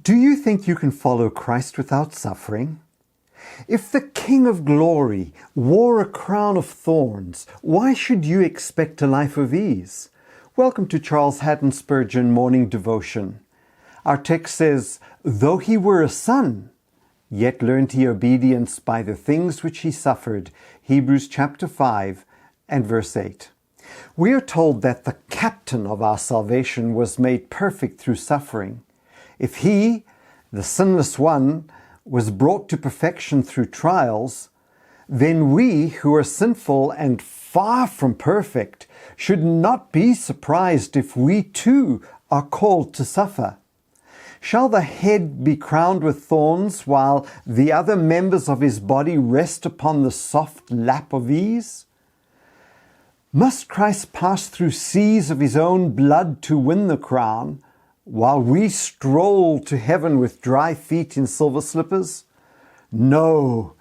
Do you think you can follow Christ without suffering? If the King of Glory wore a crown of thorns, why should you expect a life of ease? Welcome to Charles Haddon Spurgeon Morning Devotion. Our text says, "Though he were a son, yet learned he obedience by the things which he suffered." Hebrews chapter 5 and verse 8. We are told that the captain of our salvation was made perfect through suffering. If he, the sinless one, was brought to perfection through trials, then we who are sinful and far from perfect should not be surprised if we too are called to suffer. Shall the head be crowned with thorns while the other members of his body rest upon the soft lap of ease? Must Christ pass through seas of his own blood to win the crown, while we stroll to heaven with dry feet in silver slippers? No,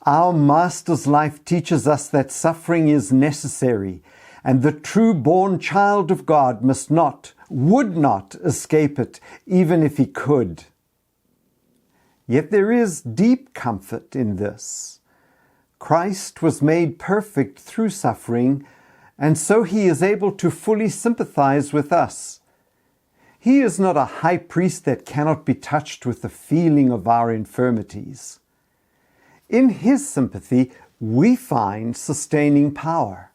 our Master's life teaches us that suffering is necessary, and the true-born child of God would not escape it, even if he could. Yet there is deep comfort in this. Christ was made perfect through suffering, and so he is able to fully sympathize with us. He is not a high priest that cannot be touched with the feeling of our infirmities. In his sympathy, we find sustaining power.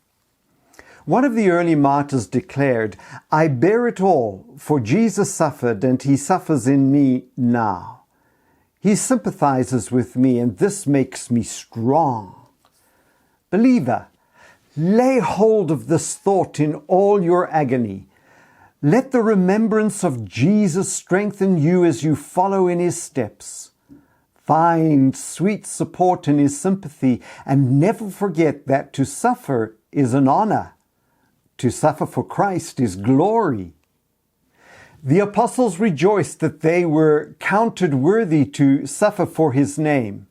One of the early martyrs declared, "I bear it all, for Jesus suffered, and he suffers in me now. He sympathizes with me, and this makes me strong." Believer, lay hold of this thought in all your agony. Let the remembrance of Jesus strengthen you as you follow in his steps. Find sweet support in his sympathy, and never forget that to suffer is an honor. To suffer for Christ is glory. The apostles rejoiced that they were counted worthy to suffer for his name.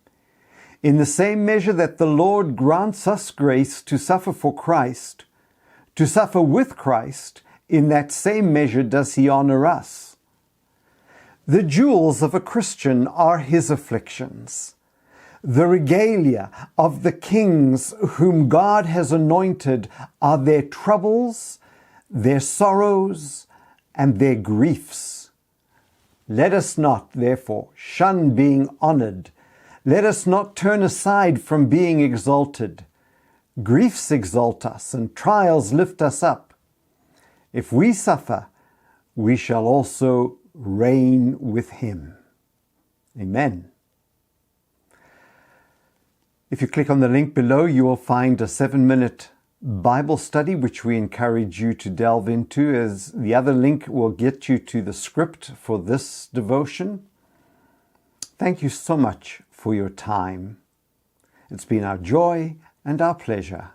In the same measure that the Lord grants us grace to suffer for Christ, to suffer with Christ, in that same measure does he honor us. The jewels of a Christian are his afflictions. The regalia of the kings whom God has anointed are their troubles, their sorrows, and their griefs. Let us not, therefore, shun being honored. Let us not turn aside from being exalted. Griefs exalt us, and trials lift us up. If we suffer, we shall also reign with him. Amen. If you click on the link below, you will find a 7-minute Bible study, which we encourage you to delve into, as the other link will get you to the script for this devotion. Thank you so much for your time. It's been our joy and our pleasure